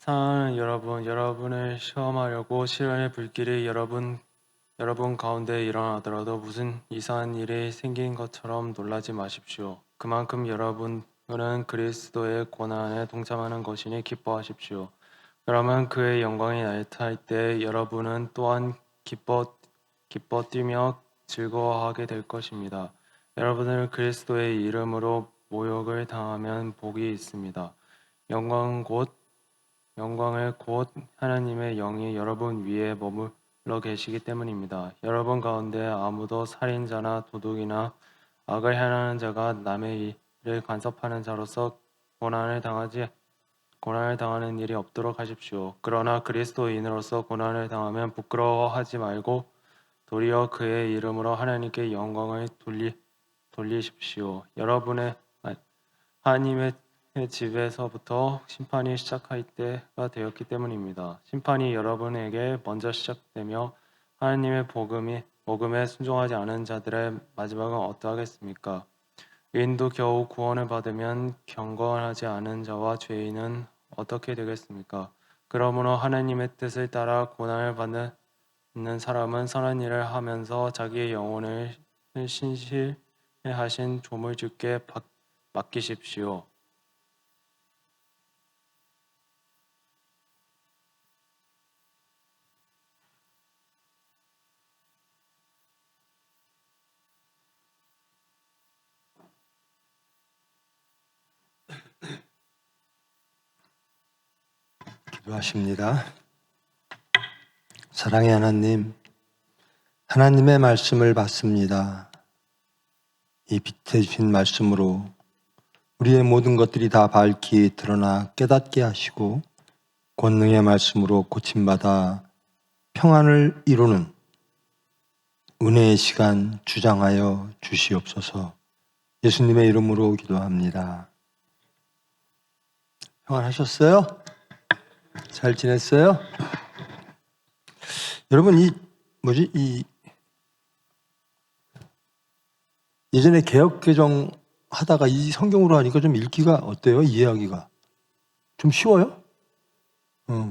사랑하는 여러분, 여러분을 시험하려고 시련의 불길이 여러분 가운데 일어나더라도 무슨 이상한 일이 생긴 것처럼 놀라지 마십시오. 그만큼 여러분은 그리스도의 고난에 동참하는 것이니 기뻐하십시오. 그러면 그의 영광이 나타날 때 여러분은 또한 기뻐 뛰며 즐거워하게 될 것입니다. 여러분을 그리스도의 이름으로 모욕을 당하면 복이 있습니다. 영광을 곧 하나님의 영이 여러분 위에 머물러 계시기 때문입니다. 여러분 가운데 아무도 살인자나 도둑이나 악을 행하는 자가 남의 일을 간섭하는 자로서 고난을 당하는 일이 없도록 하십시오. 그러나 그리스도인으로서 고난을 당하면 부끄러워하지 말고 도리어 그의 이름으로 하나님께 영광을 돌리십시오. 하나님의 집에서부터 심판이 시작할 때가 되었기 때문입니다. 심판이 여러분에게 먼저 시작되며 하나님의 복음에 순종하지 않은 자들의 마지막은 어떠하겠습니까? 의인도 겨우 구원을 받으면 경건하지 않은 자와 죄인은 어떻게 되겠습니까? 그러므로 하나님의 뜻을 따라 고난을 받는 사람은 선한 일을 하면서 자기의 영혼을 신실해 하신 조물주께 맡기십시오. 기도하십니다. 사랑의 하나님, 하나님의 말씀을 받습니다. 이 빛에 주신 말씀으로 우리의 모든 것들이 다 밝히 드러나 깨닫게 하시고 권능의 말씀으로 고침받아 평안을 이루는 은혜의 시간 주장하여 주시옵소서. 예수님의 이름으로 기도합니다. 평안하셨어요? 잘 지냈어요? 여러분, 예전에 개역 개정 하다가 이 성경으로 하니까 좀 읽기가 어때요? 이해하기가 좀 쉬워요?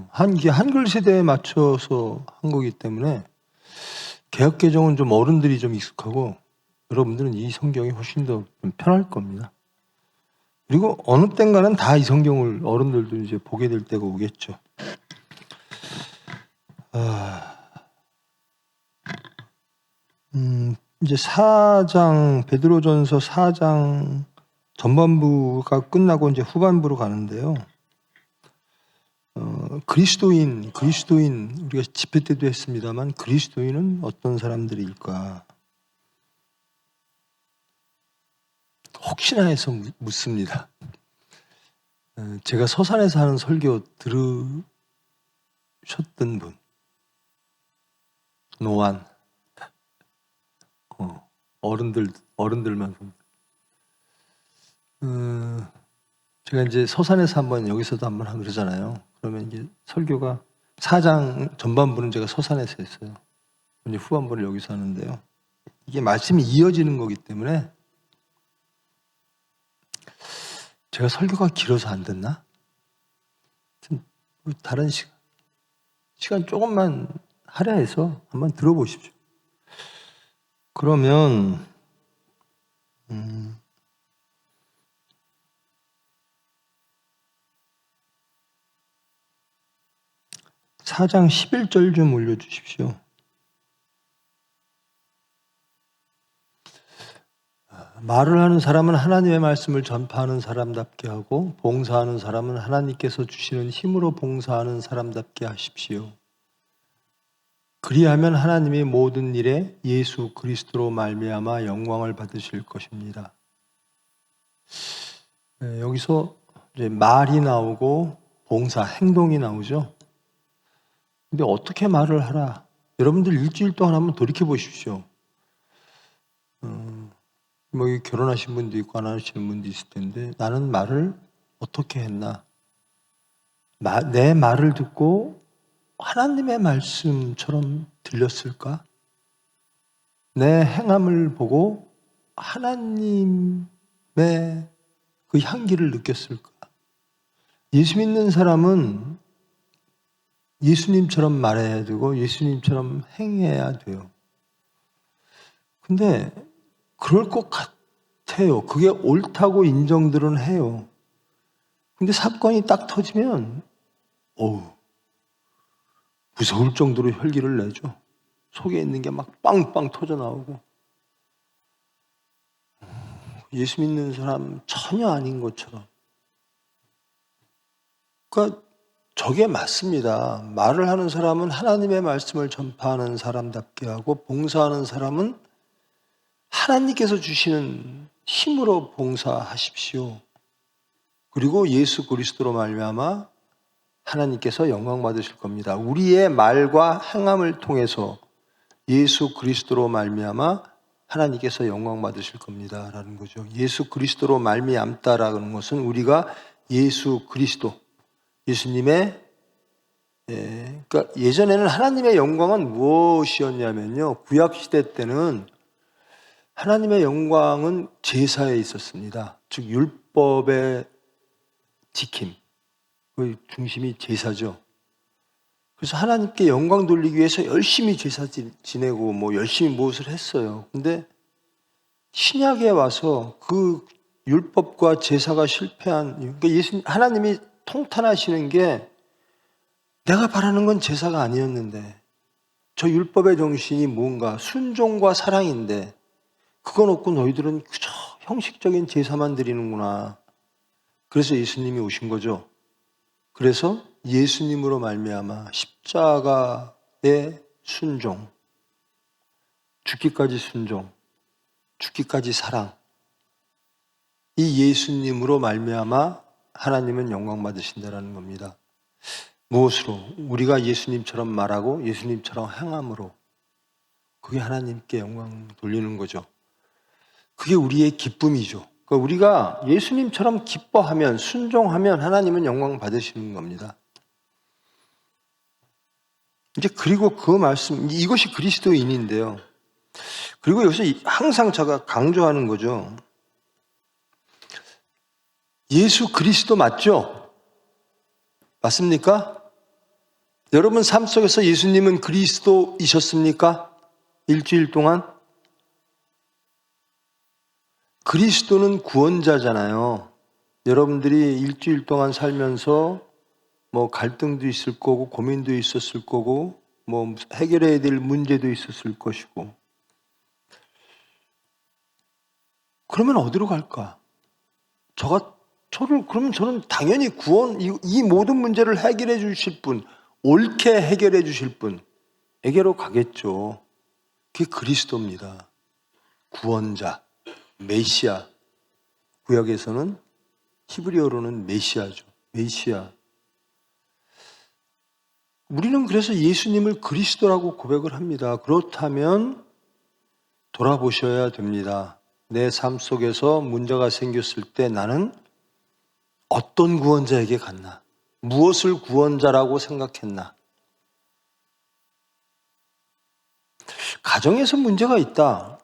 한글 세대에 맞춰서 한 거기 때문에 개역 개정은 좀 어른들이 좀 익숙하고 여러분들은 이 성경이 훨씬 더 좀 편할 겁니다. 그리고 어느 땐가는 다 이 성경을 어른들도 이제 보게 될 때가 오겠죠. 이제 4장, 베드로전서 4장 전반부가 끝나고 이제 후반부로 가는데요. 그리스도인, 우리가 집회 때도 했습니다만 그리스도인은 어떤 사람들일까? 혹시나 해서 묻습니다. 제가 서산에서 하는 설교 들으셨던 분, 노안, 어른들만 제가 이제 서산에서 한번 여기서도 한번 하고 그러잖아요. 그러면 이제 설교가 4장 전반부는 제가 서산에서 했어요. 이제 후반부를 여기서 하는데요. 이게 말씀이 이어지는 거기 때문에 제가 설교가 길어서 안 됐나? 다른 시간 조금만 할애해서 한번 들어보십시오. 그러면 4장 11절 좀 올려주십시오. 말을 하는 사람은 하나님의 말씀을 전파하는 사람답게 하고 봉사하는 사람은 하나님께서 주시는 힘으로 봉사하는 사람답게 하십시오. 그리하면 하나님이 모든 일에 예수 그리스도로 말미암아 영광을 받으실 것입니다. 여기서 이제 말이 나오고 봉사, 행동이 나오죠. 근데 어떻게 말을 하라? 여러분들 일주일 동안 한번 돌이켜 보십시오. 뭐 결혼하신 분도 있고 안 하시는 분도 있을 텐데 나는 말을 어떻게 했나? 내 말을 듣고 하나님의 말씀처럼 들렸을까? 내 행함을 보고 하나님의 그 향기를 느꼈을까? 예수 믿는 사람은 예수님처럼 말해야 되고 예수님처럼 행해야 돼요. 근데 그럴 것 같아요. 그게 옳다고 인정들은 해요. 근데 사건이 딱 터지면 무서울 정도로 혈기를 내죠. 속에 있는 게 막 빵빵 터져 나오고 예수 믿는 사람 전혀 아닌 것처럼. 그러니까 저게 맞습니다. 말을 하는 사람은 하나님의 말씀을 전파하는 사람답게 하고 봉사하는 사람은 하나님께서 주시는 힘으로 봉사하십시오. 그리고 예수 그리스도로 말미암아 하나님께서 영광 받으실 겁니다. 우리의 말과 행함을 통해서 예수 그리스도로 말미암아 하나님께서 영광 받으실 겁니다라는 거죠. 예수 그리스도로 말미암다라는 것은 우리가 예수 그리스도, 예수님의 그러니까 예전에는 하나님의 영광은 무엇이었냐면요. 구약 시대 때는 하나님의 영광은 제사에 있었습니다. 즉 율법의 지킴, 그 중심이 제사죠. 그래서 하나님께 영광 돌리기 위해서 열심히 제사 지내고 뭐 열심히 무엇을 했어요. 근데 신약에 와서 그 율법과 제사가 실패한, 그러니까 하나님이 통탄하시는 게 내가 바라는 건 제사가 아니었는데 저 율법의 정신이 뭔가 순종과 사랑인데 그건 없고 너희들은 그저 형식적인 제사만 드리는구나. 그래서 예수님이 오신 거죠. 그래서 예수님으로 말미암아 십자가의 순종, 죽기까지 순종, 죽기까지 사랑, 이 예수님으로 말미암아 하나님은 영광 받으신다라는 겁니다. 무엇으로? 우리가 예수님처럼 말하고 예수님처럼 행함으로. 그게 하나님께 영광 돌리는 거죠. 그게 우리의 기쁨이죠. 그러니까 우리가 예수님처럼 기뻐하면, 순종하면 하나님은 영광 받으시는 겁니다. 이제 그리고 그 말씀, 이것이 그리스도인인데요. 그리고 여기서 항상 제가 강조하는 거죠. 예수 그리스도 맞죠? 맞습니까? 여러분 삶 속에서 예수님은 그리스도이셨습니까? 일주일 동안? 그리스도는 구원자잖아요. 여러분들이 일주일 동안 살면서 뭐 갈등도 있을 거고 고민도 있었을 거고 뭐 해결해야 될 문제도 있었을 것이고. 그러면 어디로 갈까? 그러면 저는 당연히 이 모든 문제를 해결해 주실 분, 옳게 해결해 주실 분에게로 가겠죠. 그게 그리스도입니다. 구원자, 메시아. 구약에서는 히브리어로는 메시아죠. 메시아. 우리는 그래서 예수님을 그리스도라고 고백을 합니다. 그렇다면 돌아보셔야 됩니다. 내 삶 속에서 문제가 생겼을 때 나는 어떤 구원자에게 갔나? 무엇을 구원자라고 생각했나? 가정에서 문제가 있다.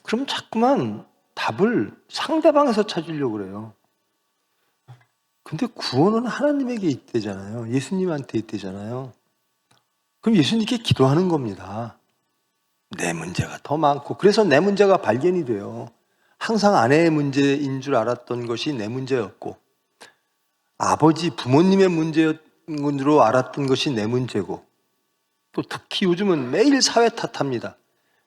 그럼 자꾸만 답을 상대방에서 찾으려고 그래요. 근데 구원은 하나님에게 있대잖아요. 예수님한테 있대잖아요. 그럼 예수님께 기도하는 겁니다. 내 문제가 더 많고, 그래서 내 문제가 발견이 돼요. 항상 아내의 문제인 줄 알았던 것이 내 문제였고, 부모님의 문제로 알았던 것이 내 문제고, 또 특히 요즘은 매일 사회 탓합니다.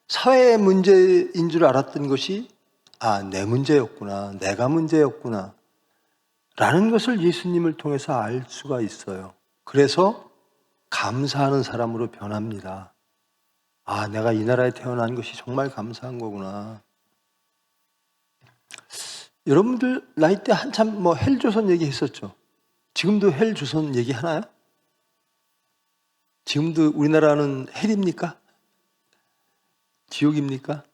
사회의 문제인 줄 알았던 것이 내 문제였구나, 내가 문제였구나 라는 것을 예수님을 통해서 알 수가 있어요. 그래서 감사하는 사람으로 변합니다. 내가 이 나라에 태어난 것이 정말 감사한 거구나. 여러분들 나이 때 한참 헬조선 얘기했었죠. 지금도 헬조선 얘기하나요? 지금도 우리나라는 헬입니까? 지옥입니까?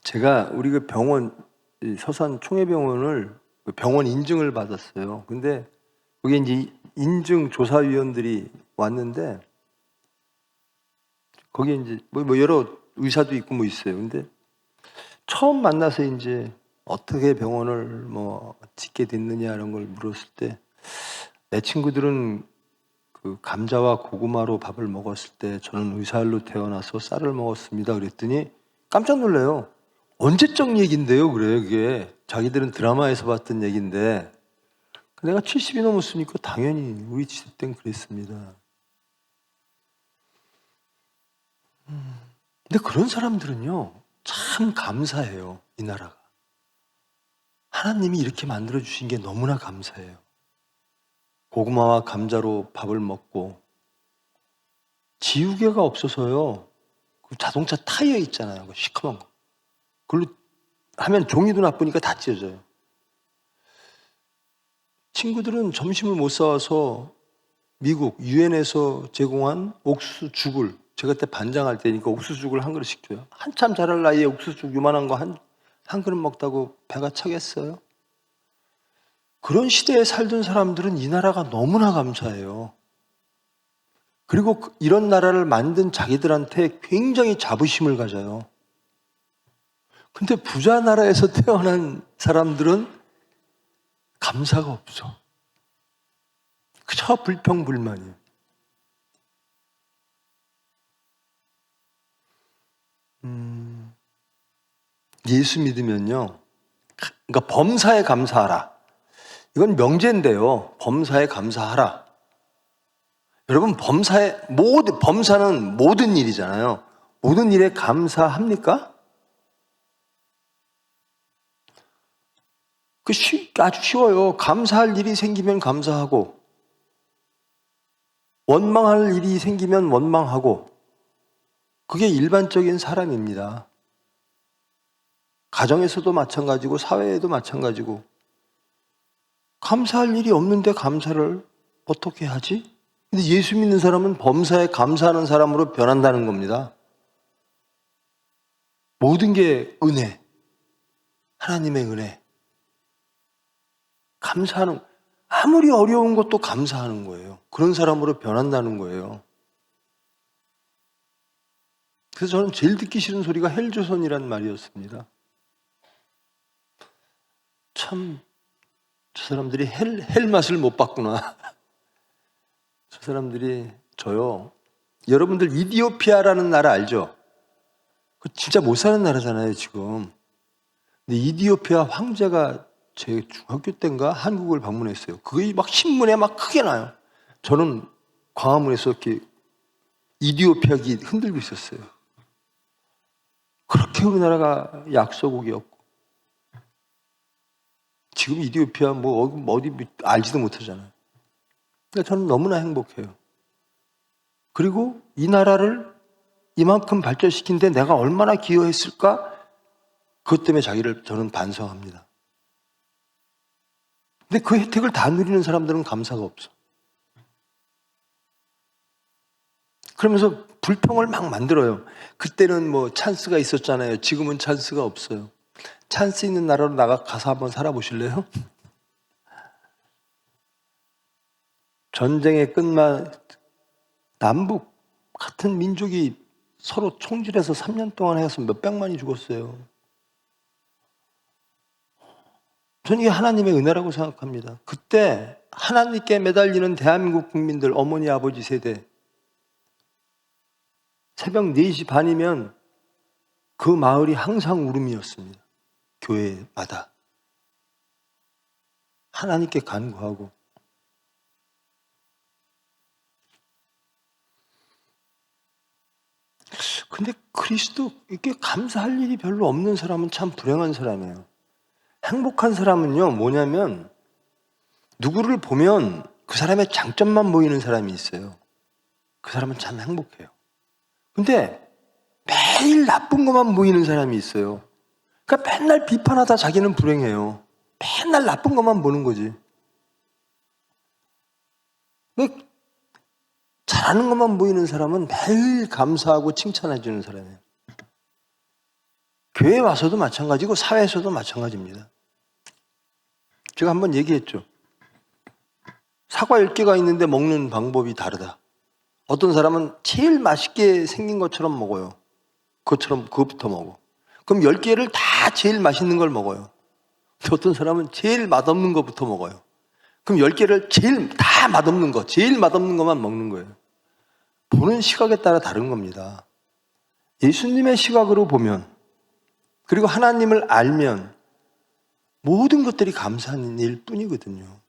제가 우리 그 병원, 서산 총회병원을 병원 인증을 받았어요. 근데 거기 이제 인증 조사위원들이 왔는데 거기에 이제 뭐 여러 의사도 있고 뭐 있어요. 근데 처음 만나서 이제 어떻게 병원을 짓게 됐느냐 이런 걸 물었을 때 내 친구들은 그 감자와 고구마로 밥을 먹었을 때 저는 의사일로 태어나서 쌀을 먹었습니다. 그랬더니 깜짝 놀래요. 언제적 얘기인데요, 그래 그게. 자기들은 드라마에서 봤던 얘기인데 내가 70이 넘었으니까 당연히 우리 시대 땐 그랬습니다. 근데 그런 사람들은요, 참 감사해요, 이 나라가. 하나님이 이렇게 만들어주신 게 너무나 감사해요. 고구마와 감자로 밥을 먹고, 지우개가 없어서요, 그 자동차 타이어 있잖아요, 그 시커먼 거. 그걸로 하면 종이도 나쁘니까 다 찢어져요. 친구들은 점심을 못 사와서 미국 유엔에서 제공한 옥수수죽을, 제가 그때 반장할 때니까 옥수수죽을 한 그릇씩 줘요. 한참 자랄 나이에 옥수수죽 요만한 거 한 그릇 먹다고 배가 차겠어요? 그런 시대에 살던 사람들은 이 나라가 너무나 감사해요. 그리고 이런 나라를 만든 자기들한테 굉장히 자부심을 가져요. 근데 부자 나라에서 태어난 사람들은 감사가 없어. 그저 불평불만이에요. 예수 믿으면요, 그러니까 범사에 감사하라. 이건 명제인데요. 범사에 감사하라. 여러분, 범사는 모든 일이잖아요. 모든 일에 감사합니까? 아주 쉬워요. 감사할 일이 생기면 감사하고, 원망할 일이 생기면 원망하고, 그게 일반적인 사람입니다. 가정에서도 마찬가지고, 사회에도 마찬가지고, 감사할 일이 없는데 감사를 어떻게 하지? 근데 예수 믿는 사람은 범사에 감사하는 사람으로 변한다는 겁니다. 모든 게 은혜, 하나님의 은혜. 감사하는, 아무리 어려운 것도 감사하는 거예요. 그런 사람으로 변한다는 거예요. 그래서 저는 제일 듣기 싫은 소리가 헬조선이란 말이었습니다. 참, 저 사람들이 헬 맛을 못 봤구나. 저 사람들이 저요. 여러분들 이디오피아라는 나라 알죠? 그 진짜 못 사는 나라잖아요, 지금. 근데 이디오피아 황제가 제 중학교 때인가 한국을 방문했어요. 그게 막 신문에 막 크게 나요. 저는 광화문에서 이렇게 이디오피아기 흔들고 있었어요. 그렇게 우리나라가 약소국이었고. 지금 이디오피아 어디 알지도 못하잖아요. 그러니까 저는 너무나 행복해요. 그리고 이 나라를 이만큼 발전시킨데 내가 얼마나 기여했을까? 그것 때문에 저는 반성합니다. 근데 그 혜택을 다 누리는 사람들은 감사가 없어. 그러면서 불평을 막 만들어요. 그때는 뭐 찬스가 있었잖아요. 지금은 찬스가 없어요. 찬스 있는 나라로 가서 한번 살아보실래요? 전쟁의 남북 같은 민족이 서로 총질해서 3년 동안 해서 몇백만이 죽었어요. 저는 이게 하나님의 은혜라고 생각합니다. 그때 하나님께 매달리는 대한민국 국민들, 어머니, 아버지 세대, 새벽 4시 반이면 그 마을이 항상 울음이었습니다. 교회마다. 하나님께 간구하고. 근데 그리스도 이게 감사할 일이 별로 없는 사람은 참 불행한 사람이에요. 행복한 사람은요, 뭐냐면 누구를 보면 그 사람의 장점만 보이는 사람이 있어요. 그 사람은 참 행복해요. 근데 매일 나쁜 것만 보이는 사람이 있어요. 그러니까 맨날 비판하다 자기는 불행해요. 맨날 나쁜 것만 보는 거지. 잘하는 것만 보이는 사람은 매일 감사하고 칭찬해 주는 사람이에요. 교회에 와서도 마찬가지고 사회에서도 마찬가지입니다. 제가 한번 얘기했죠. 사과 10개가 있는데 먹는 방법이 다르다. 어떤 사람은 제일 맛있게 생긴 것처럼 먹어요. 그것부터 먹어. 그럼 10개를 다 제일 맛있는 걸 먹어요. 어떤 사람은 제일 맛없는 것부터 먹어요. 그럼 10개를 제일 다 맛없는 거, 제일 맛없는 것만 먹는 거예요. 보는 시각에 따라 다른 겁니다. 예수님의 시각으로 보면, 그리고 하나님을 알면 모든 것들이 감사한 일 뿐이거든요.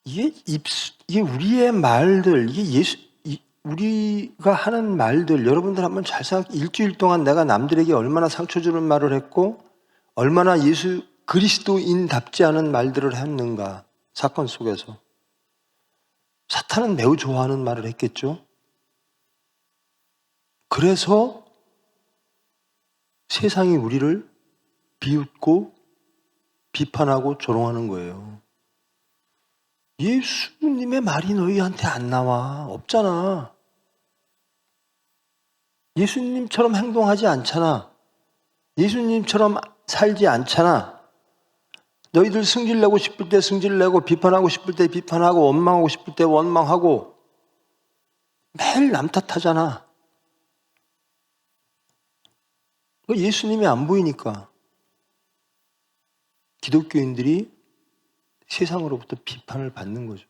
이게 우리의 말들, 우리가 하는 말들, 여러분들 한번 잘 생각해. 일주일 동안 내가 남들에게 얼마나 상처 주는 말을 했고, 얼마나 예수 그리스도인답지 않은 말들을 했는가, 사건 속에서. 사탄은 매우 좋아하는 말을 했겠죠. 그래서 세상이 우리를 비웃고 비판하고 조롱하는 거예요. 예수님의 말이 너희한테 안 나와. 없잖아. 예수님처럼 행동하지 않잖아. 예수님처럼 살지 않잖아. 너희들 승질내고 싶을 때 승질내고, 비판하고 싶을 때 비판하고, 원망하고 싶을 때 원망하고, 매일 남 탓하잖아. 예수님이 안 보이니까 기독교인들이 세상으로부터 비판을 받는 거죠.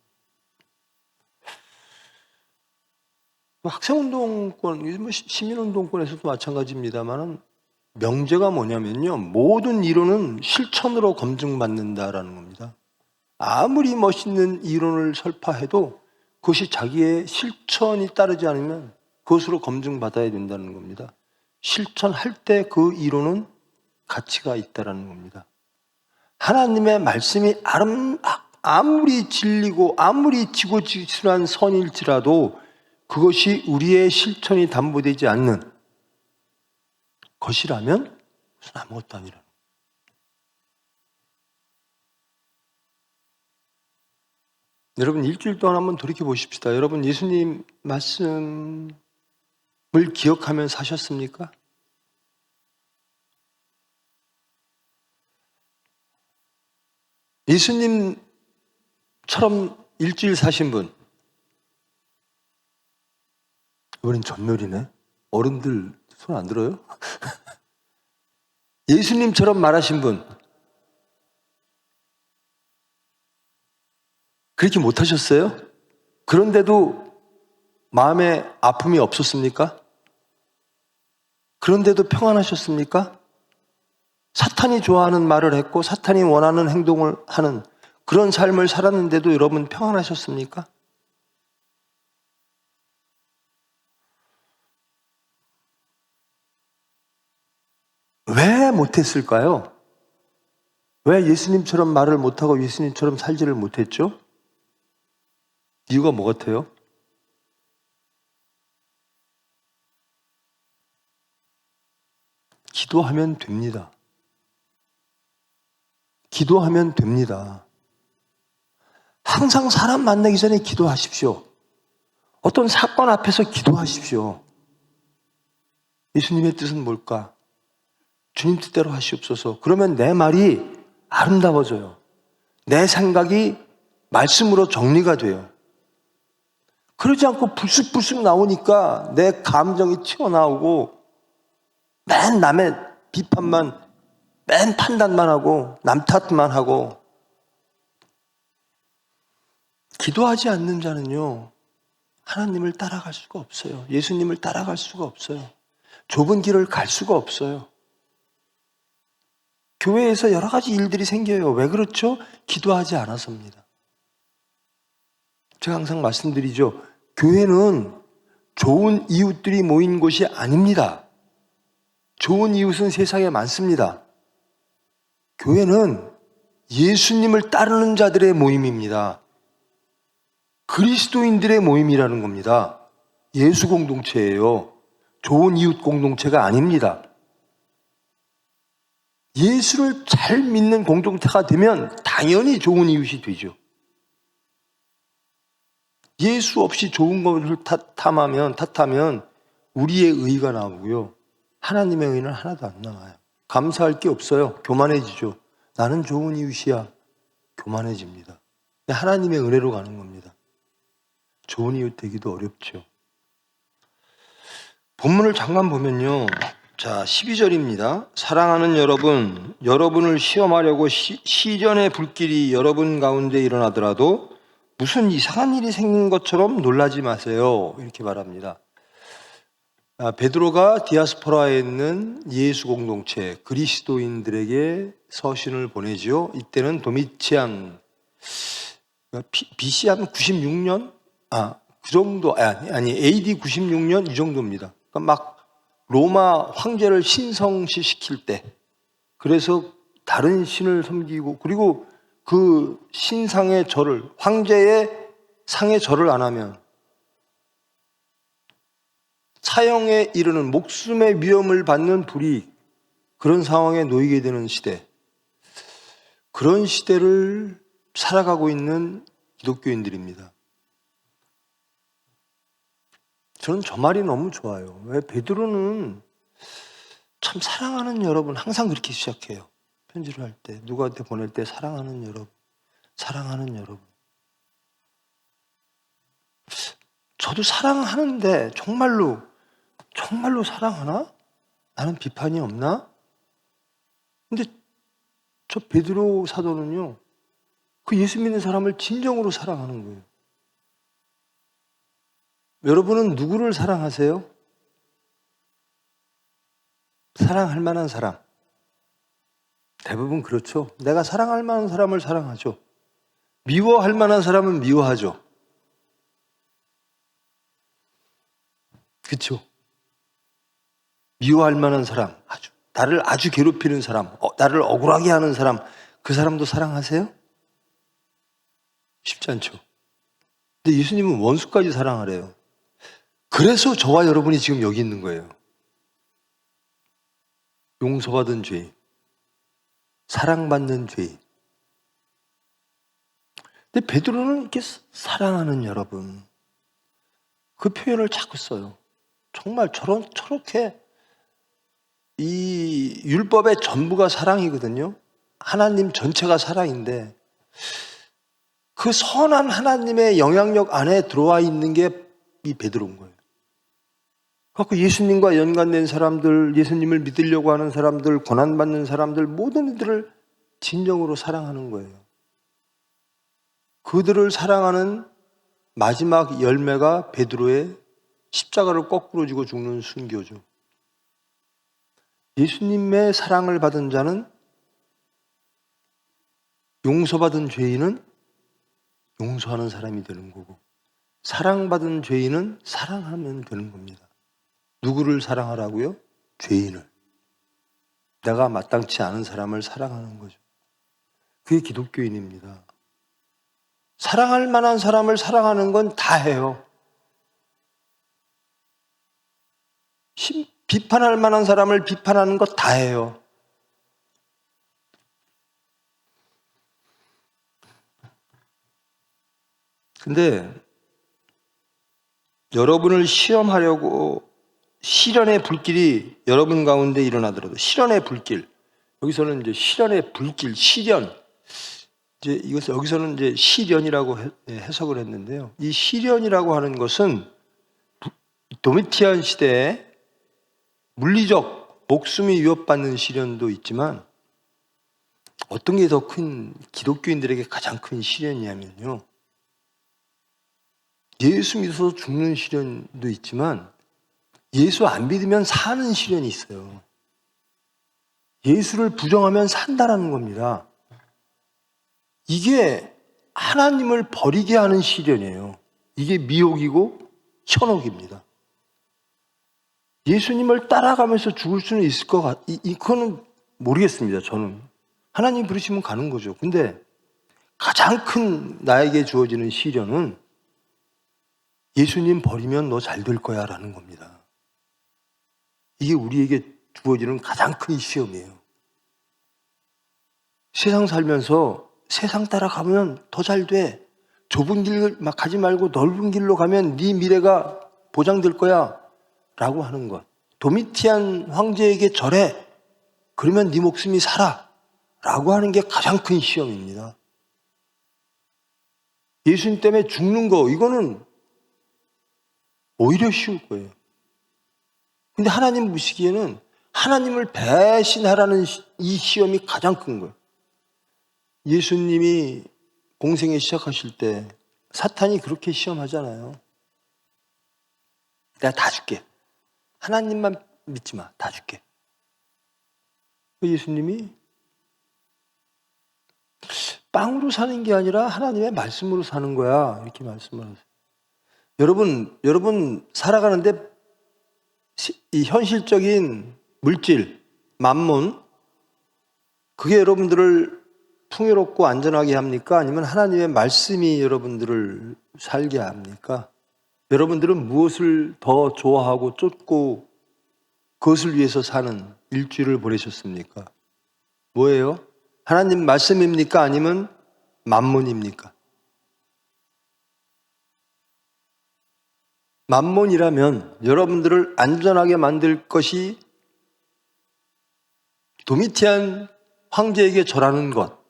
학생운동권, 시민운동권에서도 마찬가지입니다만, 명제가 뭐냐면요, 모든 이론은 실천으로 검증받는다라는 겁니다. 아무리 멋있는 이론을 설파해도 그것이 자기의 실천이 따르지 않으면 그것으로 검증받아야 된다는 겁니다. 실천할 때 그 이론은 가치가 있다는 겁니다. 하나님의 말씀이 아무리 진리고 아무리 지고지순한 선일지라도 그것이 우리의 실천이 담보되지 않는 것이라면 무슨 아무것도 아니라. 여러분, 일주일 동안 한번 돌이켜 보십시다. 여러분, 예수님 말씀을 기억하며 사셨습니까? 예수님처럼 일주일 사신 분, 이번엔 전멸이네. 어른들 손 안 들어요? 예수님처럼 말하신 분, 그렇게 못하셨어요? 그런데도 마음에 아픔이 없었습니까? 그런데도 평안하셨습니까? 사탄이 좋아하는 말을 했고 사탄이 원하는 행동을 하는 그런 삶을 살았는데도 여러분 평안하셨습니까? 왜 못했을까요? 왜 예수님처럼 말을 못하고 예수님처럼 살지를 못했죠? 이유가 뭐 같아요? 기도하면 됩니다. 기도하면 됩니다. 항상 사람 만나기 전에 기도하십시오. 어떤 사건 앞에서 기도하십시오. 예수님의 뜻은 뭘까? 주님 뜻대로 하시옵소서. 그러면 내 말이 아름다워져요. 내 생각이 말씀으로 정리가 돼요. 그러지 않고 불쑥불쑥 나오니까 내 감정이 튀어나오고 맨 남의 비판만, 맨 판단만 하고 남 탓만 하고. 기도하지 않는 자는요, 하나님을 따라갈 수가 없어요. 예수님을 따라갈 수가 없어요. 좁은 길을 갈 수가 없어요. 교회에서 여러 가지 일들이 생겨요. 왜 그렇죠? 기도하지 않아서입니다. 제가 항상 말씀드리죠. 교회는 좋은 이웃들이 모인 곳이 아닙니다. 좋은 이웃은 세상에 많습니다. 교회는 예수님을 따르는 자들의 모임입니다. 그리스도인들의 모임이라는 겁니다. 예수 공동체예요. 좋은 이웃 공동체가 아닙니다. 예수를 잘 믿는 공동체가 되면 당연히 좋은 이웃이 되죠. 예수 없이 좋은 것을 탓하면 우리의 의의가 나오고요. 하나님의 의의는 하나도 안 나와요. 감사할 게 없어요. 교만해지죠. 나는 좋은 이웃이야. 교만해집니다. 하나님의 은혜로 가는 겁니다. 좋은 이웃 되기도 어렵죠. 본문을 잠깐 보면요. 자, 12절입니다. 사랑하는 여러분, 여러분을 시험하려고 시련의 불길이 여러분 가운데 일어나더라도 무슨 이상한 일이 생긴 것처럼 놀라지 마세요. 이렇게 말합니다. 베드로가 디아스포라에 있는 예수 공동체 그리스도인들에게 서신을 보내지요. 이때는 도미치안 BC 한 96년 그 정도 아니 AD 96년 이 정도입니다. 그러니까 막 로마 황제를 신성시시킬 때, 그래서 다른 신을 섬기고, 그리고 그 신상의 절을, 황제의 상의 절을 안 하면 사형에 이르는 목숨의 위험을 받는 불이, 그런 상황에 놓이게 되는 시대, 그런 시대를 살아가고 있는 기독교인들입니다. 저는 저 말이 너무 좋아요. 왜? 베드로는 참 사랑하는 여러분, 항상 그렇게 시작해요. 편지를 할 때, 누구한테 보낼 때 사랑하는 여러분, 사랑하는 여러분. 저도 사랑하는데 정말로 사랑하나? 나는 비판이 없나? 근데 저 베드로 사도는요, 그 예수 믿는 사람을 진정으로 사랑하는 거예요. 여러분은 누구를 사랑하세요? 사랑할 만한 사람. 대부분 그렇죠. 내가 사랑할 만한 사람을 사랑하죠. 미워할 만한 사람은 미워하죠. 그렇죠. 미워할 만한 사람, 나를 아주 괴롭히는 사람, 나를 억울하게 하는 사람, 그 사람도 사랑하세요? 쉽지 않죠. 근데 예수님은 원수까지 사랑하래요. 그래서 저와 여러분이 지금 여기 있는 거예요. 용서받은 죄인, 사랑받는 죄인. 근데 베드로는 이렇게 사랑하는 여러분, 그 표현을 자꾸 써요. 정말 저렇게 이 율법의 전부가 사랑이거든요. 하나님 전체가 사랑인데 그 선한 하나님의 영향력 안에 들어와 있는 게 이 베드로인 거예요. 그래서 예수님과 연관된 사람들, 예수님을 믿으려고 하는 사람들, 고난받는 사람들, 모든 이들을 진정으로 사랑하는 거예요. 그들을 사랑하는 마지막 열매가 베드로의 십자가를 거꾸로 지고 죽는 순교죠. 예수님의 사랑을 받은 자는, 용서받은 죄인은 용서하는 사람이 되는 거고, 사랑받은 죄인은 사랑하면 되는 겁니다. 누구를 사랑하라고요? 죄인을. 내가 마땅치 않은 사람을 사랑하는 거죠. 그게 기독교인입니다. 사랑할 만한 사람을 사랑하는 건 다 해요. 비판할 만한 사람을 비판하는 것 다 해요. 근데 여러분을 시험하려고 시련의 불길이 여러분 가운데 일어나더라도, 시련의 불길, 여기서는 이제 시련의 불길, 시련, 이제 여기서는 이제 시련이라고 해석을 했는데요. 이 시련이라고 하는 것은 도미티안 시대에 물리적 목숨이 위협받는 시련도 있지만, 어떤 게 더 큰, 기독교인들에게 가장 큰 시련이냐면요, 예수 믿어서 죽는 시련도 있지만 예수 안 믿으면 사는 시련이 있어요. 예수를 부정하면 산다라는 겁니다. 이게 하나님을 버리게 하는 시련이에요. 이게 미혹이고 현혹입니다. 예수님을 따라가면서 죽을 수는 있을 것 이거는 모르겠습니다. 저는 하나님 부르시면 가는 거죠. 근데 가장 큰 나에게 주어지는 시련은 예수님 버리면 너 잘 될 거야 라는 겁니다. 이게 우리에게 주어지는 가장 큰 시험이에요. 세상 살면서 세상 따라가면 더 잘 돼. 좁은 길 막 가지 말고 넓은 길로 가면 네 미래가 보장될 거야 라고 하는 것. 도미티안 황제에게 절해. 그러면 네 목숨이 살아 라고 하는 게 가장 큰 시험입니다. 예수님 때문에 죽는 거, 이거는 오히려 쉬울 거예요. 근데 하나님 보시기에는 하나님을 배신하라는 이 시험이 가장 큰 거예요. 예수님이 공생에 시작하실 때 사탄이 그렇게 시험하잖아요. 내가 다 줄게. 하나님만 믿지 마. 다 줄게. 예수님이 빵으로 사는 게 아니라 하나님의 말씀으로 사는 거야. 이렇게 말씀을 하세요. 여러분 살아가는데 이 현실적인 물질, 만문, 그게 여러분들을 풍요롭고 안전하게 합니까? 아니면 하나님의 말씀이 여러분들을 살게 합니까? 여러분들은 무엇을 더 좋아하고 쫓고 그것을 위해서 사는 일주일을 보내셨습니까? 뭐예요? 하나님 말씀입니까? 아니면 만문입니까? 만문이라면 여러분들을 안전하게 만들 것이 도미티안 황제에게 절하는 것,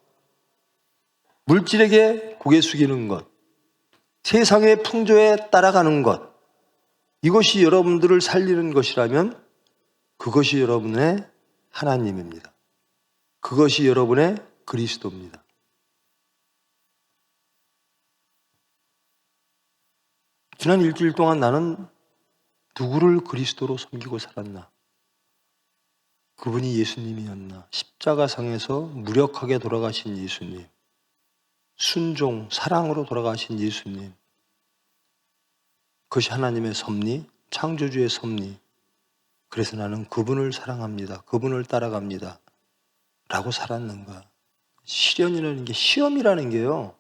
물질에게 고개 숙이는 것, 세상의 풍조에 따라가는 것, 이것이 여러분들을 살리는 것이라면 그것이 여러분의 하나님입니다. 그것이 여러분의 그리스도입니다. 지난 일주일 동안 나는 누구를 그리스도로 섬기고 살았나? 그분이 예수님이었나? 십자가상에서 무력하게 돌아가신 예수님, 순종, 사랑으로 돌아가신 예수님, 그것이 하나님의 섭리, 창조주의 섭리. 그래서 나는 그분을 사랑합니다. 그분을 따라갑니다. 라고 살았는가? 시련이라는 게, 시험이라는 게요,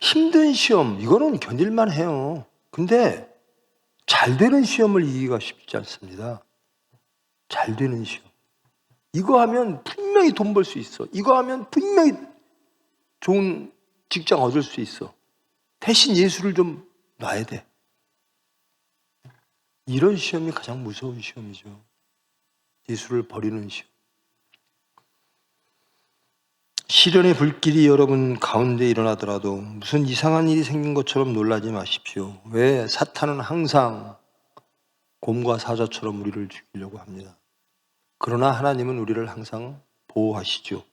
힘든 시험, 이거는 견딜만 해요. 근데 잘 되는 시험을 이기기가 쉽지 않습니다. 잘 되는 시험. 이거 하면 분명히 돈 벌 수 있어. 이거 하면 분명히 좋은 직장 얻을 수 있어. 대신 예수를 좀 놔야 돼. 이런 시험이 가장 무서운 시험이죠. 예수를 버리는 시험. 시련의 불길이 여러분 가운데 일어나더라도 무슨 이상한 일이 생긴 것처럼 놀라지 마십시오. 왜? 사탄은 항상 곰과 사자처럼 우리를 죽이려고 합니다. 그러나 하나님은 우리를 항상 보호하시죠.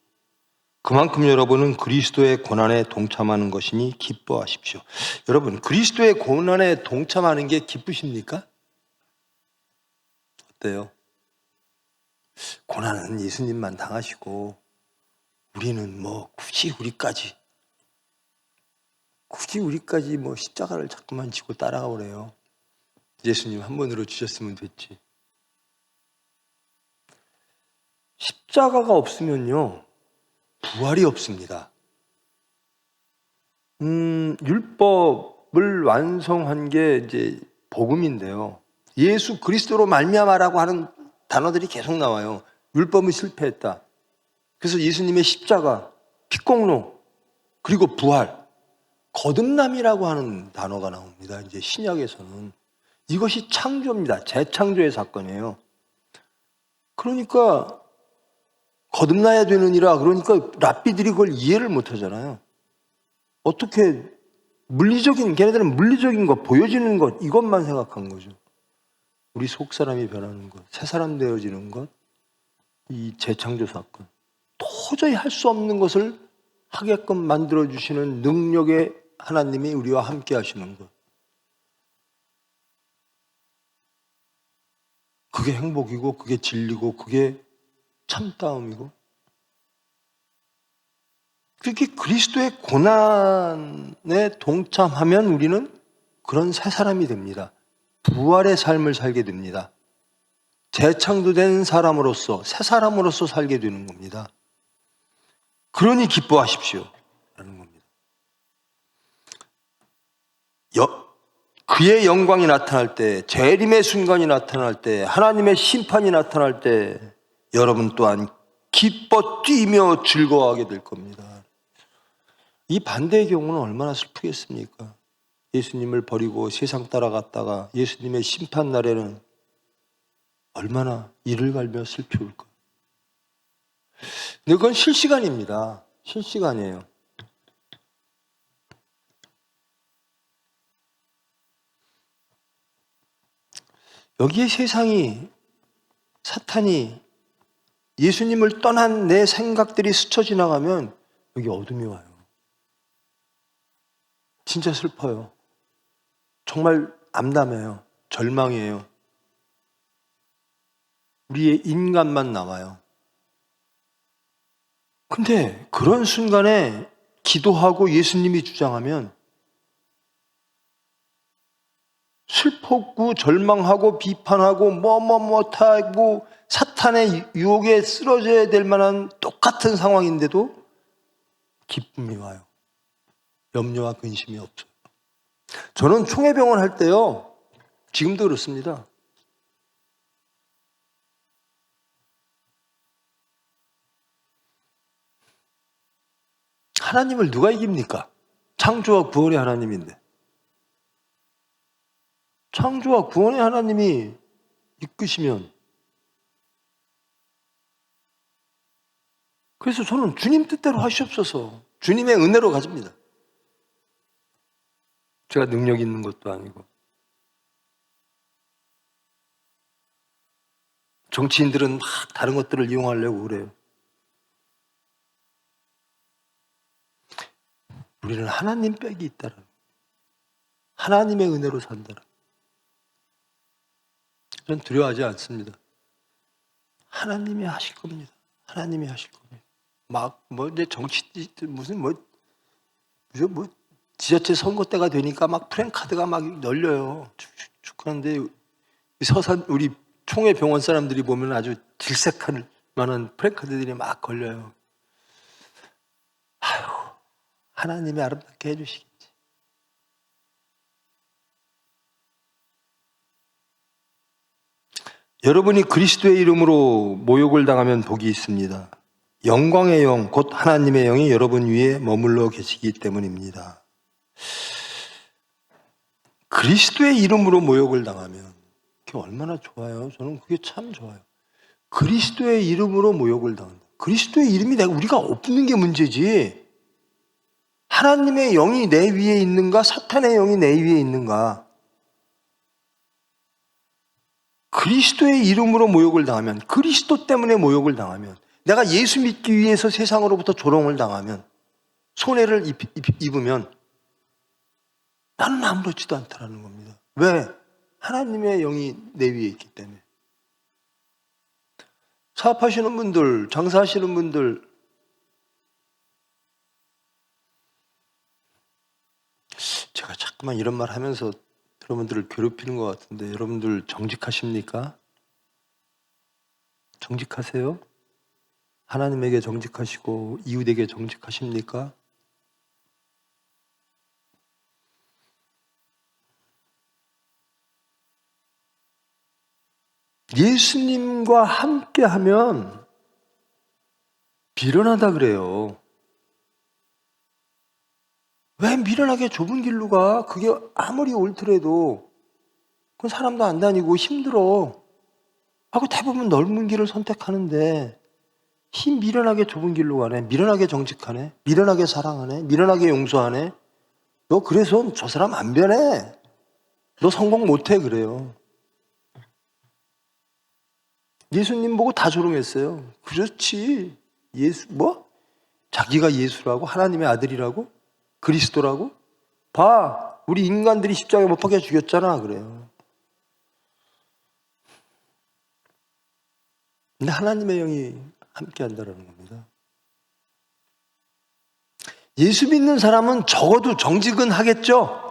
그만큼 여러분은 그리스도의 고난에 동참하는 것이니 기뻐하십시오. 여러분, 그리스도의 고난에 동참하는 게 기쁘십니까? 어때요? 고난은 예수님만 당하시고 우리는 뭐 굳이 우리까지 뭐 십자가를 자꾸만 지고 따라오래요. 예수님 한 번으로 주셨으면 됐지. 십자가가 없으면요, 부활이 없습니다. 율법을 완성한 게 이제 복음인데요. 예수 그리스도로 말미암아라고 하는 단어들이 계속 나와요. 율법은 실패했다. 그래서 예수님의 십자가, 피공로, 그리고 부활, 거듭남이라고 하는 단어가 나옵니다. 이제 신약에서는 이것이 창조입니다. 재창조의 사건이에요. 그러니까 거듭나야 되느니라. 그러니까 랍비들이 그걸 이해를 못 하잖아요. 어떻게 걔네들은 물리적인 것, 보여지는 것, 이것만 생각한 거죠. 우리 속 사람이 변하는 것, 새 사람 되어지는 것, 이 재창조 사건. 도저히 할 수 없는 것을 하게끔 만들어주시는 능력의 하나님이 우리와 함께 하시는 것. 그게 행복이고, 그게 진리고, 그게 참다움이고. 그렇게 그리스도의 고난에 동참하면 우리는 그런 새 사람이 됩니다. 부활의 삶을 살게 됩니다. 재창조된 사람으로서, 새 사람으로서 살게 되는 겁니다. 그러니 기뻐하십시오. 라는 겁니다. 그의 영광이 나타날 때, 재림의 순간이 나타날 때, 하나님의 심판이 나타날 때 여러분 또한 기뻐 뛰며 즐거워하게 될 겁니다. 이 반대의 경우는 얼마나 슬프겠습니까? 예수님을 버리고 세상 따라갔다가 예수님의 심판 날에는 얼마나 이를 갈며 슬피울까? 근데 그건 실시간입니다. 실시간이에요. 여기에 세상이, 사탄이, 예수님을 떠난 내 생각들이 스쳐 지나가면 여기 어둠이 와요. 진짜 슬퍼요. 정말 암담해요. 절망이에요. 우리의 인간만 남아요. 근데 그런 순간에 기도하고 예수님이 주장하면 슬펐고 절망하고 비판하고 못하고 사탄의 유혹에 쓰러져야 될 만한 똑같은 상황인데도 기쁨이 와요. 염려와 근심이 없어요. 저는 총회병원 할 때요, 지금도 그렇습니다. 하나님을 누가 이깁니까? 창조와 구원의 하나님인데. 창조와 구원의 하나님이 이끄시면, 그래서 저는 주님 뜻대로 하시옵소서, 주님의 은혜로 가집니다. 제가 능력 있는 것도 아니고. 정치인들은 막 다른 것들을 이용하려고 그래요. 우리는 하나님 빽이 있다는, 하나님의 은혜로 산다는. 전 두려워하지 않습니다. 하나님이 하실 겁니다. 하나님이 하실 겁니다. 이제 정치, 지자체 선거 때가 되니까 막 프랜카드가 막 널려요. 축하하는데, 우리 총회 병원 사람들이 보면 아주 질색할 만한 프랜카드들이 막 걸려요. 아유, 하나님이 아름답게 해주시겠지. 여러분이 그리스도의 이름으로 모욕을 당하면 복이 있습니다. 영광의 영, 곧 하나님의 영이 여러분 위에 머물러 계시기 때문입니다. 그리스도의 이름으로 모욕을 당하면 그게 얼마나 좋아요. 저는 그게 참 좋아요. 그리스도의 이름으로 모욕을 당한다. 그리스도의 이름이 우리가 없는 게 문제지, 하나님의 영이 내 위에 있는가, 사탄의 영이 내 위에 있는가. 그리스도의 이름으로 모욕을 당하면, 그리스도 때문에 모욕을 당하면, 내가 예수 믿기 위해서 세상으로부터 조롱을 당하면, 손해를 입으면 나는 아무렇지도 않다라는 겁니다. 왜? 하나님의 영이 내 위에 있기 때문에. 사업하시는 분들, 장사하시는 분들, 제가 자꾸만 이런 말 하면서 여러분들을 괴롭히는 것 같은데, 여러분들 정직하십니까? 정직하세요? 하나님에게 정직하시고 이웃에게 정직하십니까? 예수님과 함께 하면 미련하다 그래요. 왜 미련하게 좁은 길로 가? 그게 아무리 옳더라도 그건 사람도 안 다니고 힘들어 하고 대부분 넓은 길을 선택하는데, 미련하게 좁은 길로 가네, 미련하게 정직하네, 미련하게 사랑하네, 미련하게 용서하네. 너 그래서 저 사람 안 변해, 너 성공 못해, 그래요. 예수님 보고 다 조롱했어요. 그렇지, 예수 자기가 예수라고? 하나님의 아들이라고? 그리스도라고? 봐, 우리 인간들이 십자가에 못 박혀 죽였잖아, 그래요. 근데 하나님의 영이 함께 한다는 겁니다. 예수 믿는 사람은 적어도 정직은 하겠죠?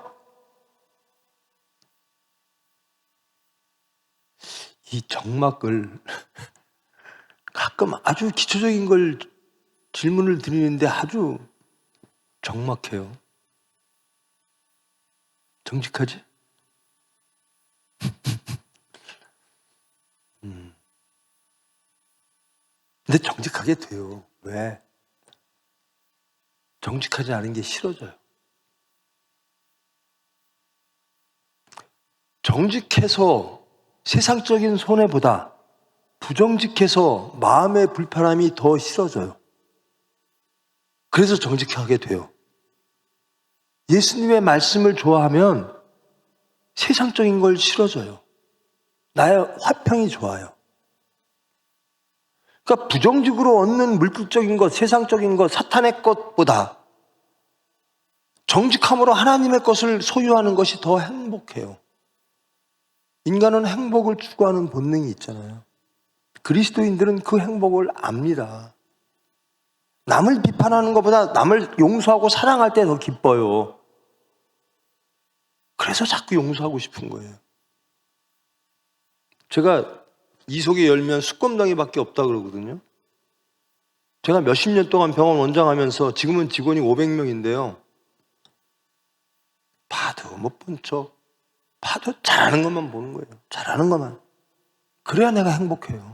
이 정막을 가끔 아주 기초적인 걸 질문을 드리는데 아주 정막해요. 정직하지? 근데 정직하게 돼요. 왜? 정직하지 않은 게 싫어져요. 정직해서 세상적인 손해보다 부정직해서 마음의 불편함이 더 싫어져요. 그래서 정직하게 돼요. 예수님의 말씀을 좋아하면 세상적인 걸 싫어져요. 나의 화평이 좋아요. 그러니까 부정적으로 얻는 물질적인 것, 세상적인 것, 사탄의 것보다 정직함으로 하나님의 것을 소유하는 것이 더 행복해요. 인간은 행복을 추구하는 본능이 있잖아요. 그리스도인들은 그 행복을 압니다. 남을 비판하는 것보다 남을 용서하고 사랑할 때 더 기뻐요. 그래서 자꾸 용서하고 싶은 거예요. 제가 이 속에 열면 수검당이밖에 없다 그러거든요. 제가 몇십 년 동안 병원 원장하면서 지금은 직원이 500명인데요. 봐도 못 본 척, 봐도 잘하는 것만 보는 거예요. 잘하는 것만. 그래야 내가 행복해요.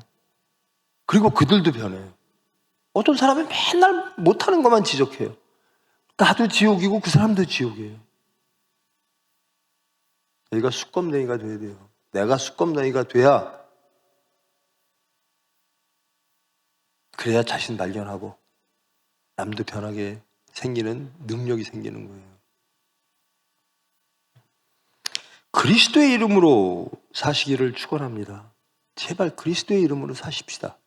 그리고 그들도 변해요. 어떤 사람은 맨날 못하는 것만 지적해요. 나도 지옥이고 그 사람도 지옥이에요. 내가 수검댕이가 돼야 돼요. 내가 수검댕이가 돼야 그래야 자신 발견하고 남도 변하게 생기는 능력이 생기는 거예요. 그리스도의 이름으로 사시기를 축원합니다. 제발 그리스도의 이름으로 사십시다.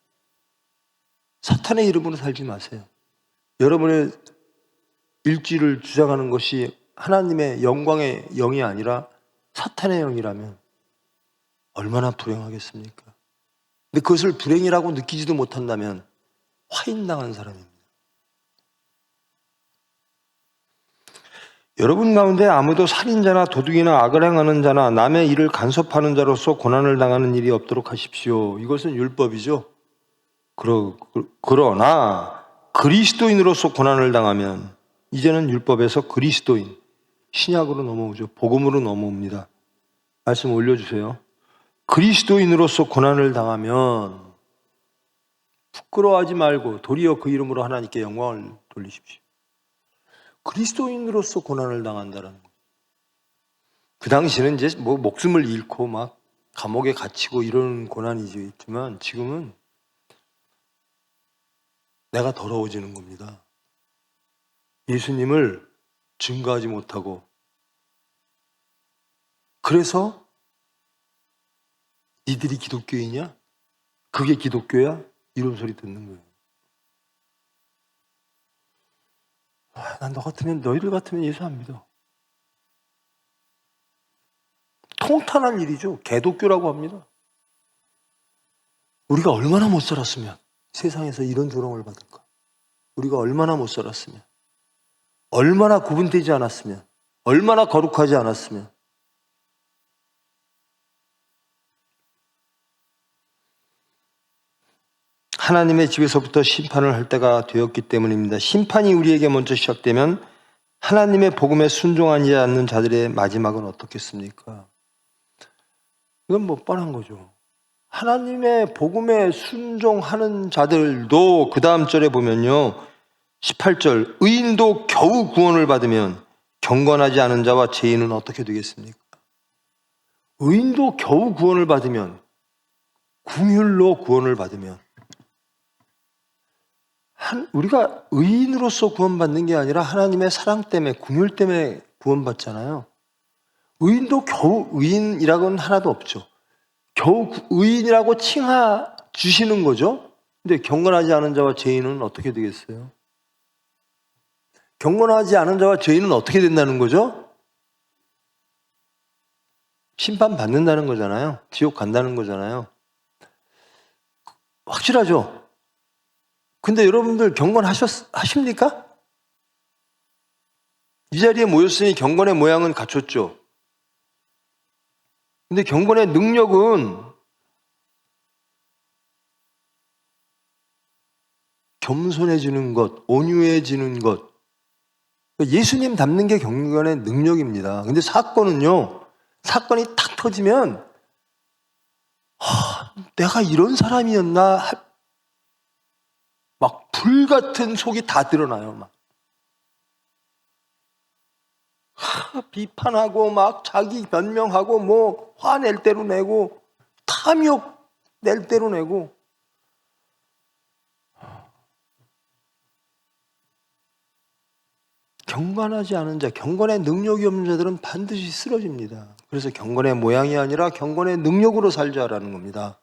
사탄의 이름으로 살지 마세요. 여러분의 일주일을 주장하는 것이 하나님의 영광의 영이 아니라 사탄의 영이라면 얼마나 불행하겠습니까? 근데 그것을 불행이라고 느끼지도 못한다면 화인당한 사람입니다. 여러분 가운데 아무도 살인자나 도둑이나 악을 행하는 자나 남의 일을 간섭하는 자로서 고난을 당하는 일이 없도록 하십시오. 이것은 율법이죠. 그러나 그리스도인으로서 고난을 당하면 이제는 율법에서 그리스도인, 신약으로 넘어오죠. 복음으로 넘어옵니다. 말씀 올려주세요. 그리스도인으로서 고난을 당하면 부끄러워하지 말고 도리어 그 이름으로 하나님께 영광을 돌리십시오. 그리스도인으로서 고난을 당한다는 거예요. 그 당시에는 이제 뭐 목숨을 잃고 막 감옥에 갇히고 이런 고난이지 있지만 지금은 내가 더러워지는 겁니다. 예수님을 증거하지 못하고 그래서 니들이 기독교이냐? 그게 기독교야? 이런 소리 듣는 거예요. 난 너희들 같으면 예수 안 믿어. 통탄한 일이죠. 개독교라고 합니다. 우리가 얼마나 못 살았으면 세상에서 이런 조롱을 받을까? 우리가 얼마나 못 살았으면, 얼마나 구분되지 않았으면, 얼마나 거룩하지 않았으면. 하나님의 집에서부터 심판을 할 때가 되었기 때문입니다. 심판이 우리에게 먼저 시작되면 하나님의 복음에 순종하지 않는 자들의 마지막은 어떻겠습니까? 이건 뭐 뻔한 거죠. 하나님의 복음에 순종하는 자들도 그 다음 절에 보면요. 18절 의인도 겨우 구원을 받으면 경건하지 않은 자와 죄인은 어떻게 되겠습니까? 의인도 겨우 구원을 받으면 긍휼로 구원을 받으면 우리가 의인으로서 구원받는 게 아니라 하나님의 사랑 때문에 긍휼 때문에 구원받잖아요. 의인도 겨우 의인이라고는 하나도 없죠. 겨우 의인이라고 칭하 주시는 거죠. 근데 경건하지 않은 자와 죄인은 어떻게 되겠어요? 경건하지 않은 자와 죄인은 어떻게 된다는 거죠? 심판받는다는 거잖아요. 지옥 간다는 거잖아요. 확실하죠? 근데 여러분들 경건하십니까? 이 자리에 모였으니 경건의 모양은 갖췄죠. 근데 경건의 능력은 겸손해지는 것, 온유해지는 것. 예수님 닮는 게 경건의 능력입니다. 근데 사건이 탁 터지면 내가 이런 사람이었나? 막 불같은 속이 다 드러나요. 막 비판하고 막 자기 변명하고 뭐 화낼 대로 내고 탐욕 낼 대로 내고. 경건하지 않은 자, 경건의 능력이 없는 자들은 반드시 쓰러집니다. 그래서 경건의 모양이 아니라 경건의 능력으로 살자라는 겁니다.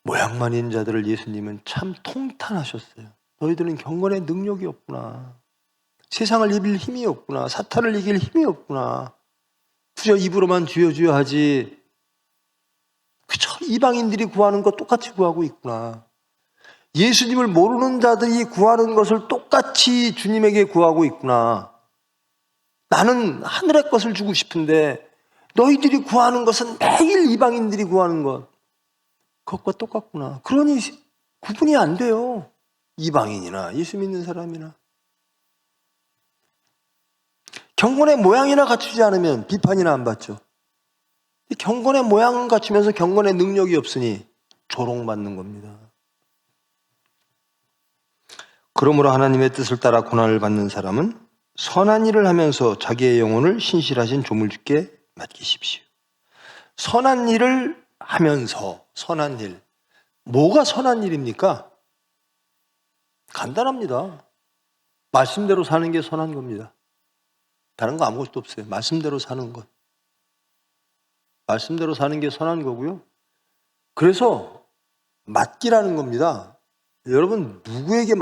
모양만 있는 자들을 예수님은 참 통탄하셨어요. 너희들은 경건의 능력이 없구나. 세상을 이길 힘이 없구나. 사탄을 이길 힘이 없구나. 그저 입으로만 주여 주여 하지. 그저 이방인들이 구하는 것 똑같이 구하고 있구나. 예수님을 모르는 자들이 구하는 것을 똑같이 주님에게 구하고 있구나. 나는 하늘의 것을 주고 싶은데 너희들이 구하는 것은 매일 이방인들이 구하는 것. 그것과 똑같구나. 그러니 구분이 안 돼요. 이방인이나 예수 믿는 사람이나. 경건의 모양이나 갖추지 않으면 비판이나 안 받죠. 경건의 모양은 갖추면서 경건의 능력이 없으니 조롱받는 겁니다. 그러므로 하나님의 뜻을 따라 고난을 받는 사람은 선한 일을 하면서 자기의 영혼을 신실하신 조물주께 맡기십시오. 선한 일을 하면서, 선한 일. 뭐가 선한 일입니까? 간단합니다. 말씀대로 사는 게 선한 겁니다. 다른 거 아무것도 없어요. 말씀대로 사는 것. 말씀대로 사는 게 선한 거고요. 그래서 맡기라는 겁니다. 여러분 누구에게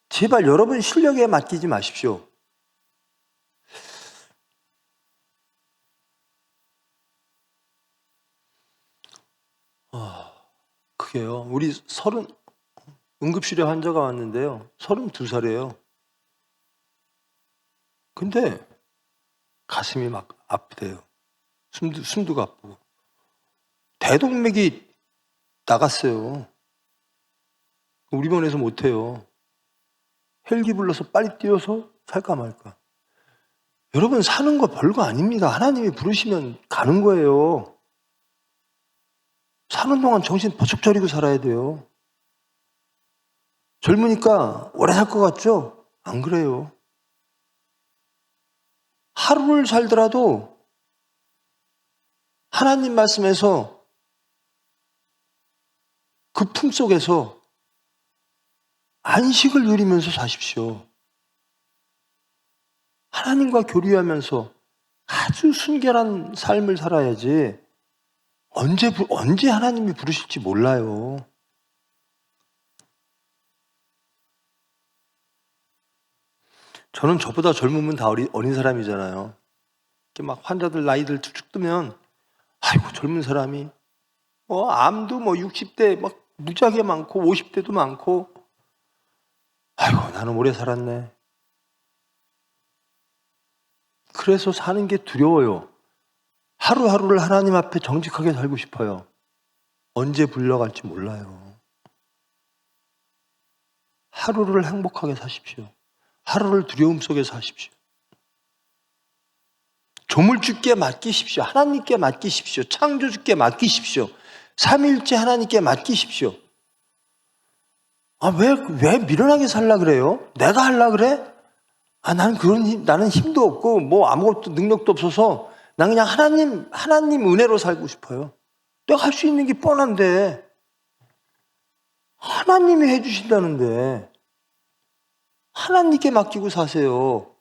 제발 여러분 실력에 맡기지 마십시오. 그게요. 우리 응급실에 환자가 왔는데요. 32살이에요. 근데 가슴이 막 아프대요. 숨도 가쁘고. 대동맥이 나갔어요. 우리 병원에서 못해요. 헬기 불러서 빨리 뛰어서 살까 말까. 여러분 사는 거 별거 아닙니다. 하나님이 부르시면 가는 거예요. 사는 동안 정신 버쩍 차리고 살아야 돼요. 젊으니까 오래 살 것 같죠? 안 그래요. 하루를 살더라도 하나님 말씀에서 그 품속에서 안식을 누리면서 사십시오. 하나님과 교류하면서 아주 순결한 삶을 살아야지 언제 하나님이 부르실지 몰라요. 저는 저보다 젊으면 다 어린 사람이잖아요. 이렇게 막 환자들 나이들 툭툭 뜨면 아이고 젊은 사람이 암도 60대 막 무지하게 많고 50대도 많고 아이고 나는 오래 살았네. 그래서 사는 게 두려워요. 하루하루를 하나님 앞에 정직하게 살고 싶어요. 언제 불려갈지 몰라요. 하루를 행복하게 사십시오. 하루를 두려움 속에 사십시오. 조물주께 맡기십시오. 하나님께 맡기십시오. 창조주께 맡기십시오. 삼위일체 하나님께 맡기십시오. 왜 미련하게 살라 그래요? 내가 할라 그래? 나는 힘도 없고 아무것도 능력도 없어서 난 그냥 하나님 은혜로 살고 싶어요. 내가 할 수 있는 게 뻔한데 하나님이 해주신다는데 하나님께 맡기고 사세요.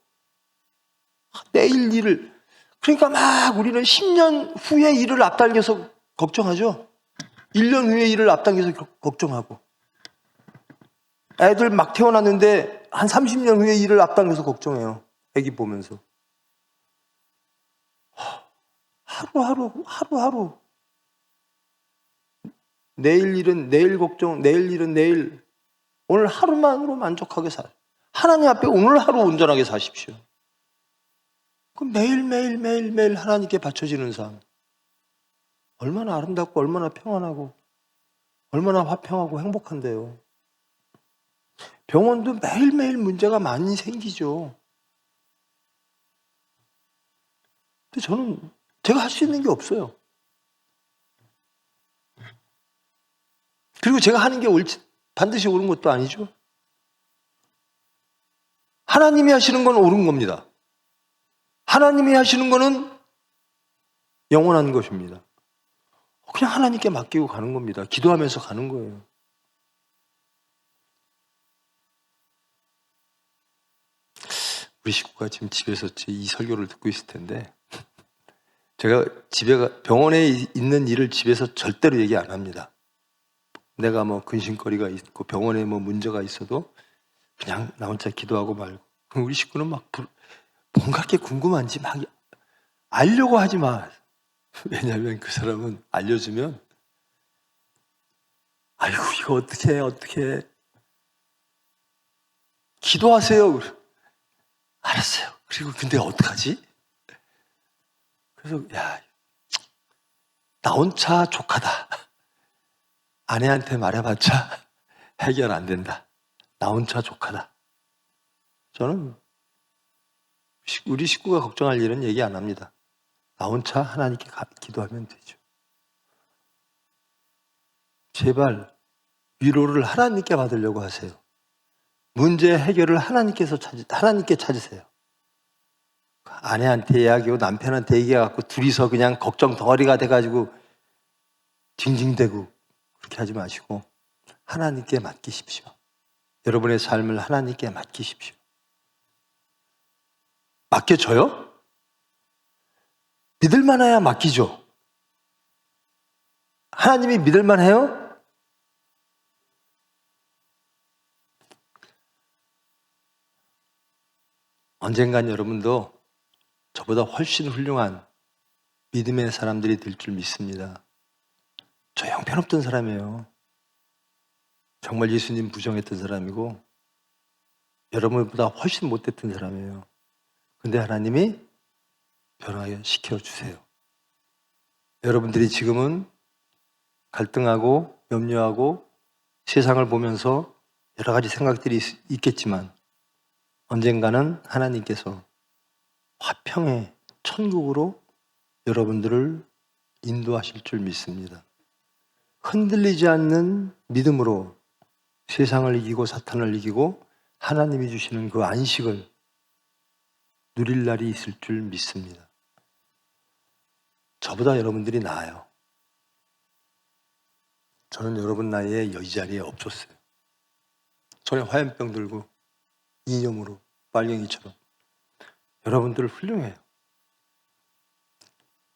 내일 일을 그러니까 막 우리는 10년 후의 일을 앞당겨서 걱정하죠. 1년 후의 일을 앞당겨서 걱정하고 애들 막 태어났는데 한 30년 후의 일을 앞당겨서 걱정해요. 애기 보면서 하루하루 내일 일은 내일 걱정, 내일 일은 내일. 오늘 하루만으로 만족하게 하나님 앞에 오늘 하루 온전하게 사십시오. 그럼 매일 하나님께 바쳐지는 삶. 얼마나 아름답고 얼마나 평안하고 얼마나 화평하고 행복한데요. 병원도 매일매일 문제가 많이 생기죠. 근데 제가 할 수 있는 게 없어요. 그리고 제가 하는 게 반드시 옳은 것도 아니죠. 하나님이 하시는 건 옳은 겁니다. 하나님이 하시는 거는 영원한 것입니다. 그냥 하나님께 맡기고 가는 겁니다. 기도하면서 가는 거예요. 우리 식구가 지금 집에서 이 설교를 듣고 있을 텐데 제가 병원에 있는 일을 집에서 절대로 얘기 안 합니다. 내가 뭐 근심거리가 있고 병원에 뭐 문제가 있어도 그냥 나 혼자 기도하고 말고. 그럼 우리 식구는 막 뭔가 이렇게 궁금한지 막 알려고 하지 마. 왜냐하면 그 사람은 알려주면 아이고 이거 어떻게 기도하세요. 알았어요. 그리고 근데 어떡하지? 그래서 야, 나 혼자 족하다. 아내한테 말해봤자 해결 안 된다. 나 혼자 족하다. 저는 우리 식구가 걱정할 일은 얘기 안 합니다. 나 혼자 하나님께 기도하면 되죠. 제발 위로를 하나님께 받으려고 하세요. 문제 해결을 하나님께 찾으세요. 아내한테 이야기하고 남편한테 얘기해갖고 둘이서 그냥 걱정 덩어리가 돼가지고 징징대고 그렇게 하지 마시고 하나님께 맡기십시오. 여러분의 삶을 하나님께 맡기십시오. 맡겨줘요? 믿을만해야 맡기죠. 하나님이 믿을만해요? 언젠간 여러분도 저보다 훨씬 훌륭한 믿음의 사람들이 될 줄 믿습니다. 저 형편없던 사람이에요. 정말 예수님 부정했던 사람이고 여러분보다 훨씬 못됐던 사람이에요. 근데 하나님이 변화시켜 시켜주세요. 여러분들이 지금은 갈등하고 염려하고 세상을 보면서 여러 가지 생각들이 있겠지만 언젠가는 하나님께서 화평의 천국으로 여러분들을 인도하실 줄 믿습니다. 흔들리지 않는 믿음으로 세상을 이기고 사탄을 이기고 하나님이 주시는 그 안식을 누릴 날이 있을 줄 믿습니다. 저보다 여러분들이 나아요. 저는 여러분 나이에 이 자리에 없었어요. 손에 화염병 들고 이념으로 빨갱이처럼. 여러분들 훌륭해요.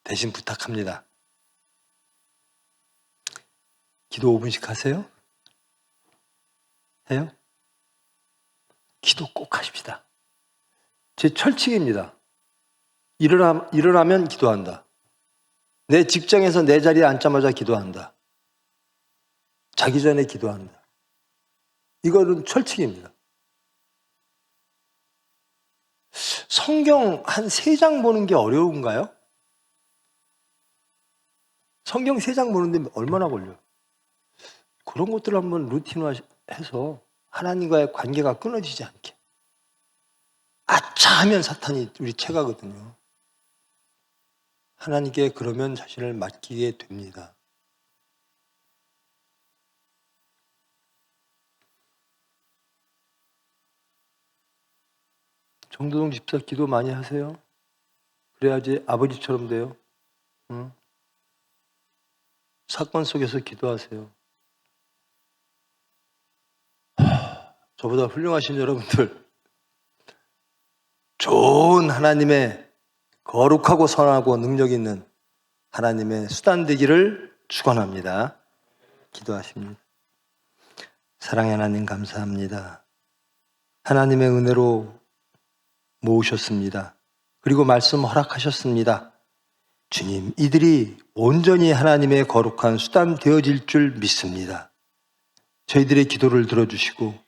대신 부탁합니다. 기도 5분씩 하세요? 해요? 기도 꼭 하십시다. 제 철칙입니다. 일어나면 기도한다. 내 직장에서 내 자리에 앉자마자 기도한다. 자기 전에 기도한다. 이거는 철칙입니다. 성경 한 3장 보는 게 어려운가요? 성경 3장 보는데 얼마나 걸려요? 그런 것들을 한번 루틴화해서 하나님과의 관계가 끊어지지 않게. 아차 하면 사탄이 우리 채가거든요. 하나님께 그러면 자신을 맡기게 됩니다. 정도동 집사 기도 많이 하세요. 그래야지 아버지처럼 돼요. 응? 사건 속에서 기도하세요. 저보다 훌륭하신 여러분들, 좋은 하나님의 거룩하고 선하고 능력 있는 하나님의 수단 되기를 축원합니다. 기도하십니다. 사랑의 하나님 감사합니다. 하나님의 은혜로 모으셨습니다. 그리고 말씀 허락하셨습니다. 주님, 이들이 온전히 하나님의 거룩한 수단 되어질 줄 믿습니다. 저희들의 기도를 들어주시고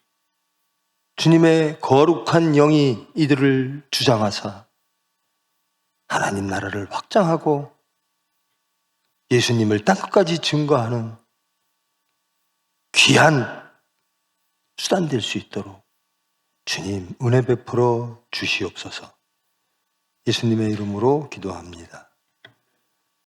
주님의 거룩한 영이 이들을 주장하사 하나님 나라를 확장하고 예수님을 땅끝까지 증거하는 귀한 수단 될 수 있도록 주님 은혜 베풀어 주시옵소서. 예수님의 이름으로 기도합니다.